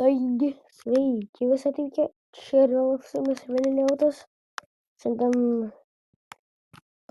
Taigi, sveiki visi atvykę. Čia yra Lauksumis Vėliautas. Šiandien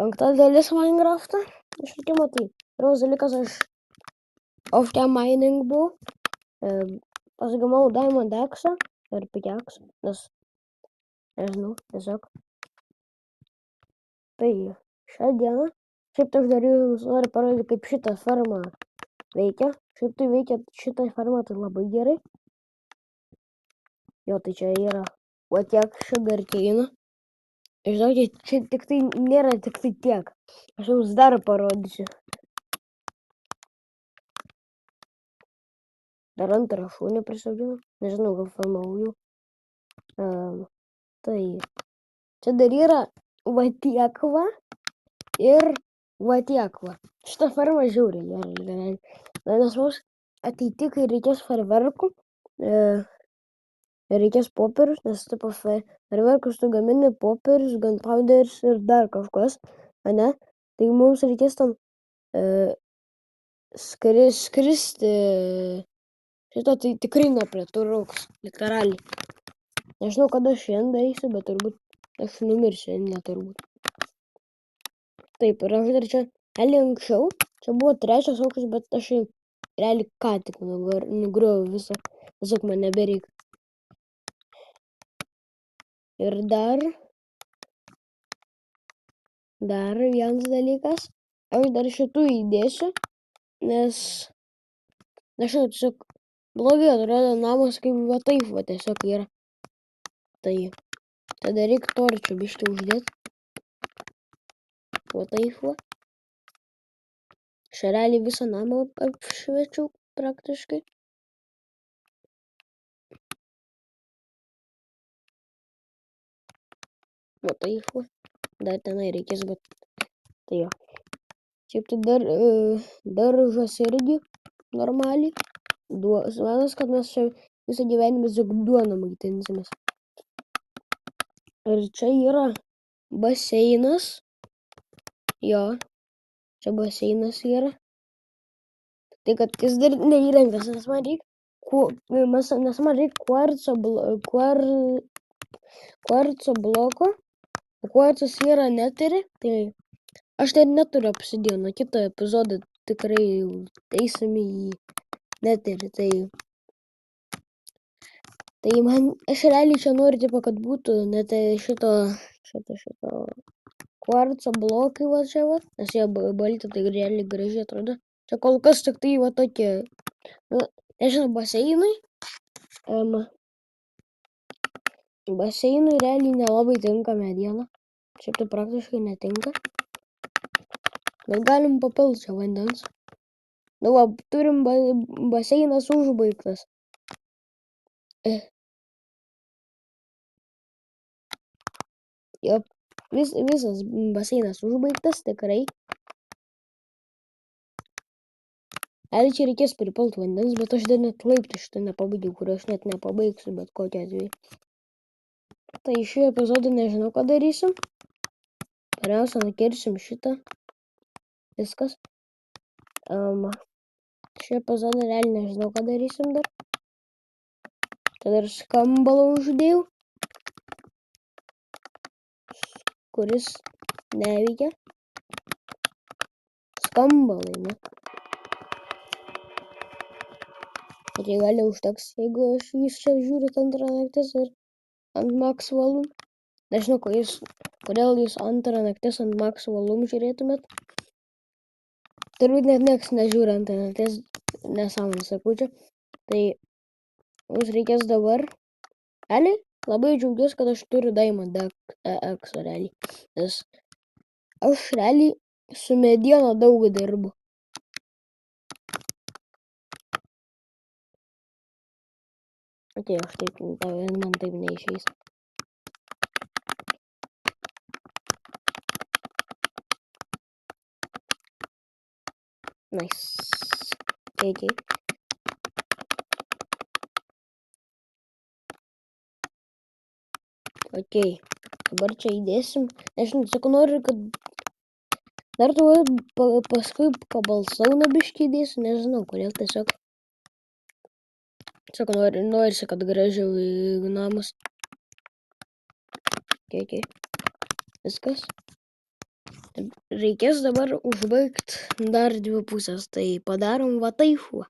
5. dalis Minecraft'o išlikimo. Tai pirmas dalykas, aš off-cam mining buvau. Pasigamau Diamond Axe ir pickaxe, nes nežinau, tiesiog. Tai šią dieną, šiaip tai aš dar jums noriu parodyti, kaip šitą fermą veikia. Šiaip tai veikia šitą fermą tai labai gerai. Jo, tai čia yra va tiek sugarkeino. Žinokit, čia tik tai nėra tik tai tiek. Aš jums dar parodysiu. Dar antrą šunį prisodinau. Nežinau, gal filmavau jau. Tai čia dar yra va tiek va ir va tiek va. Šitą fermą žiauriai gerai. Nes mums ateity, kai reikės ferverkų, reikės popierius, nes tipo ferverkus tu gamini popierius, gunpowders ir dar kažkas, ane? Tai mums reikės ten skristi. Šito tai tikrai nepritrūks, literaliai. Nežinau, kada šiandien darysiu, bet turbūt aš numirsiu šiandien turbūt. Taip, ir aš dar čia anksčiau, čia buvo 3 aukštas, bet aš realiai ką tik nugrioviau visą, tiesiog man nebereikia. Ir dar vienas dalykas, aš dar šitų įdėsiu, nes nežinau, tiesiog blogai atrodo namas, kaip va taip va tiesiog yra. Tai tada reikia torčių biškį uždėti. Va taip va. Aš realiai visą namą apšviečiau praktiškai. Va taip va. Dar tenai reikės, bet tai jo. Šiaip tai daržas irgi normaliai. Manas, kad mes čia visą gyvenimą tik duoną maitinsimės. Ir čia yra baseinas. Jo, čia baseinas yra. Tai kad jis dar neįrengtas, nes man reikia kvarco bloko. Kvarcas yra neturi, tai aš dar neturiu obsidiano. Kitą epizodą tikrai eisim į neturi. Tai man, aš realiai čia noriu, tipo, kad būtų net šito kvarco blokai va čia va, nes jie balti, tai realiai gražiai atrodo. Čia kol kas tik tai va tokie, nežinau, baseinui. Baseinui realiai nelabai tinka mediena. Šiaip tai praktiškai netinka. Bet galim papilti čia vandens. Nu va, turim baseinas užbaigtas. Jo, visas baseinas užbaigtas, tikrai. Realiai čia reikės pripilti vandens, bet aš dar net laiptų šitą nepabaigiau, kurio aš net nepabaigsiu, bet kokiu atveju. Tai šį epizodą nežinau, ką darysim. Pirmiausia, nukirsim šitą. Viskas. Šį epizodą realiai nežinau, ką darysim dar. Tada ir skambalą uždėjau, kuris neveikia. Skambalai, ne? Bet jei gali užteks, jeigu aš jūs čia žiūrit antrą naktis ir ant max valum. Nežinau, kodėl jūs antrą naktis ant max valum žiūrėtumėt. Turbūt net nieks nežiūri antrą naktis, nesąmonę sakau čia. Tai mums reikės dabar. Realiai, labai džiaugiuosi, kad aš turiu Diamond Axe realiai. Nes aš realiai su mediena daug dirbu. Atėjo, aš taip, man taip neišeis. Nice. Okay. Ok, dabar čia įdėsim. Nežinau, sakau, noriu, kad dar tu paskui pabalsauna biškį įdėsiu, nežinau, kodėl tiesiog. Sako, norisi, kad grąžiau į namus. Okei. Viskas. Reikės dabar užbaigti dar 2 pusės. Tai padarom va taip va.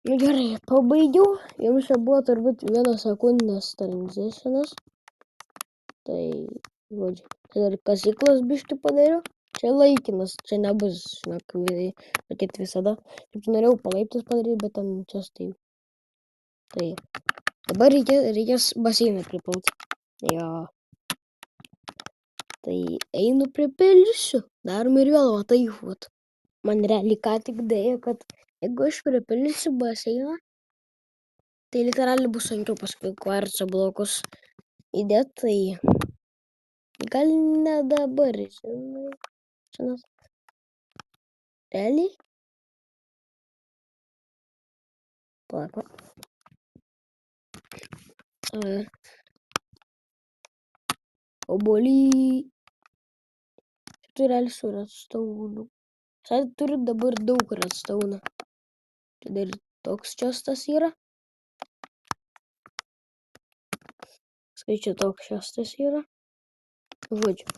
Nu gerai, pabaigiau. Jums čia buvo turbūt 1 sekundės tranzitionas. Tai, žodžiu, ir kasyklas biškį padariau. Čia laikinas, čia nebus, kaip visada. Kaip norėjau palaiptis padaryti, bet ten čia stai. Tai dabar reikės baseiną pripilti. Jo. Tai einu pripilsiu. Darom ir vėl va taip vat. Man realiai ką tik dėjo, kad jeigu aš pripilsiu baseiną, tai literaliai bus sunkiau paskui kvarco blokus įdėt, tai gal ne dabar, žinai. Žinot. Realiai? Palauk. Obuolį. Tu realiai su redstone'u. Turiu dabar daug redstone'o. Čia dar toks čestas yra. Skaičiu, toks čestas yra. Žodžiu.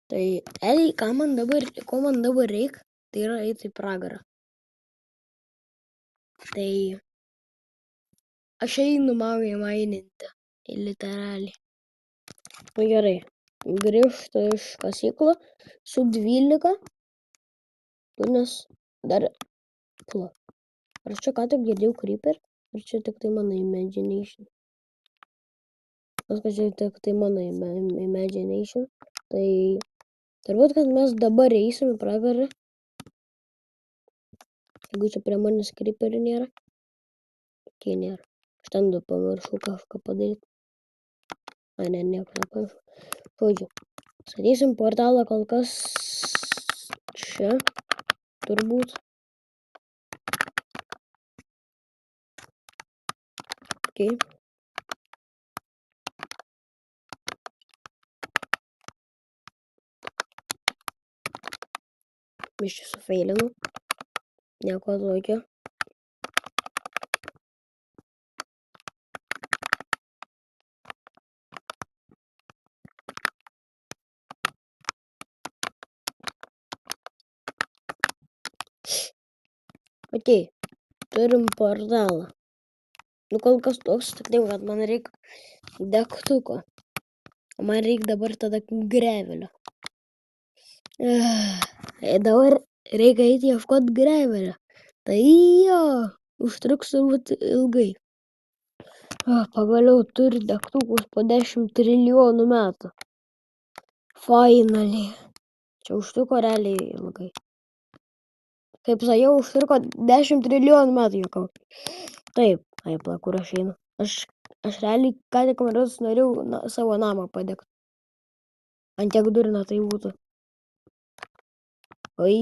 Tai, ko man dabar reikia, tai yra eiti į pragarą. Tai aš einu maininti. Literaliai. Nu gerai. Grįžtu iš kasyklo su 12. Nes dar... Pala. Ar čia ką tik girdėjau creeper? Ar čia tik tai mano imagination? Aš kad čia tik tai mano imagination. Tai turbūt, kad mes dabar eisim į pragarą. Jeigu čia prie manęs creeperių nėra. Kai nėra. Aš ten pamiršau kažką padaryti. Ne, nieko nepamiršau. Žodžiu. Statysim portalą kol kas čia. Turbūt. Okay. Biškai sufeilinau. Nieko tokio. Okei. Turim portalą. Nu kol kas toks, tik taip, kad man reikia degtuko. O man reikia dabar tada grevelio. Dabar reikia eiti ieškoti grevelio. Tai jo, užtruks turbūt ilgai. Pagaliau turi degtukus po 10 trilijonų metų. Finally. Čia užtruko realiai ilgai. Kaip sakiau, užtruko 10 trilijonų metų jokau. Taip, kur aš einu. Aš realiai ką tik norėjau savo namą padegti. Ant tiek durina tai būtų. Oi.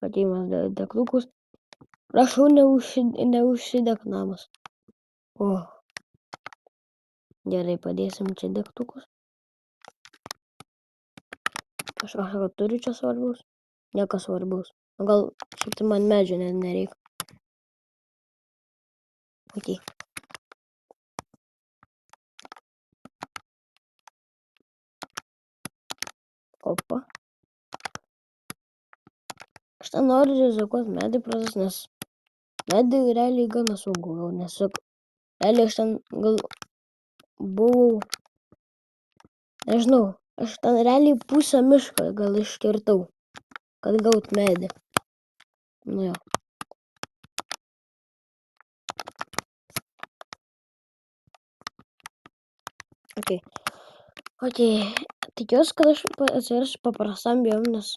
Atėjimas degtukus. Prašau, neužsideg namas. O. Gerai, padėsim čia degtukus. Aš kažką turiu čia svarbaus. Niekas svarbaus. Gal šiaip tai man medžio nereikia. Okei. Opa. Aš ten noriu rizikuoti medį prasas, nes medį realiai gana saugu, gal nesuk. Realiai aš ten gal buvau, nežinau, aš ten realiai pusę mišką gal iškirtau, kad gaut medį. Nu jo. Okei. Tikiuosi, kad aš atsirasiu paprastam biom, nes...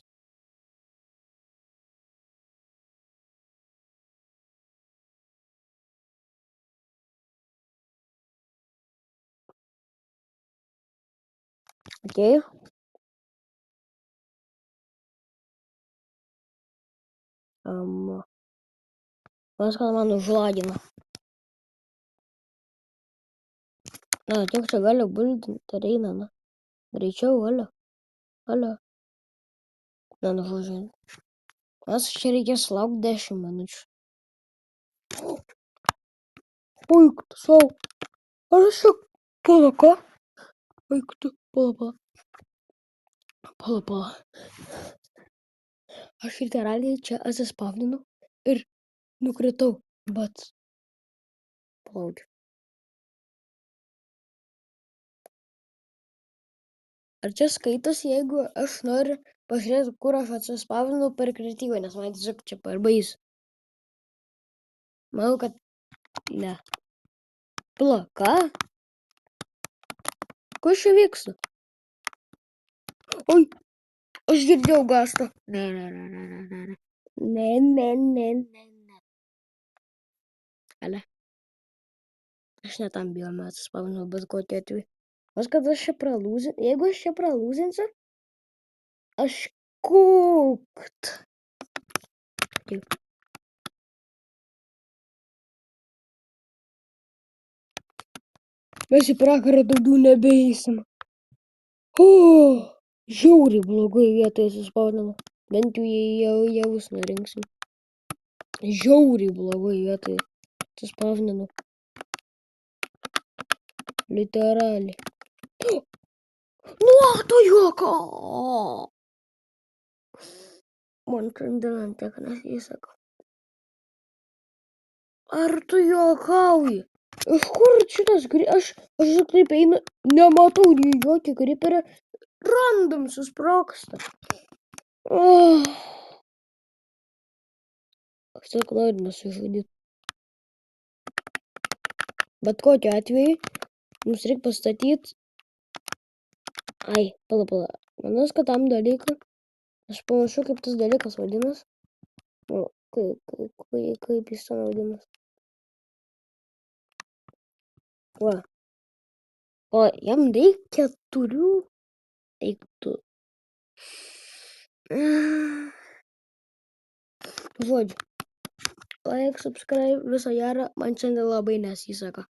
Okei. Mas kad man užlagina. Na, tiek čia gali būti, tai eina, na. Greičiau, alio. Na, nuvažiuoju. Mas čia reikės laukti 10 minučių. Eik tu sau. Aš čia... Pala, ką? Eik tu, pala. Aš literaliai čia atsispausdinau ir nukritau. Bet... Palauk. Ar čia skaitosi, jeigu aš noriu pažiūrėti, kur aš atsispausdinau per krityvą, nes man tiesiog čia per baisu. Manau, kad ne. Pala, ką? Kas čia vyksta? Oi, aš girdėjau gastą. Ne. Ale. Aš ne tam biomą atsispausdinau, bet kokiu atveju. Aš kad aš čia pralūzinsiu, jeigu aš čia pralūzinsiu, aš kukt. Mes į pragarą daugiau nebeeisim. Žiauriai blogai vietoje atsispausdinau. Bent jau jei javus nurinksim. Žiauriai blogai vietoje atsispausdinau. Literaliai. Nu, tu juoka! Man šiandien ant tiek nesiseka. Ar tu juokauji? Iš kur šitas aš taip einu, nematau nei jokio griperio, random susprogsta. Aš tiesiog noriu nusižudyti. Bet kokiu atveju mums reikia pastatyti... Ai, pala. Manas, kad tam dalykui. Aš pamačiau, kaip tas dalykas vadinas. O, kaip jis ten vadinas. Va. O jam reikia 4. Eik tu. Žodžiu. Like, subscribe, viso gero. Man šiandien labai nesiseka.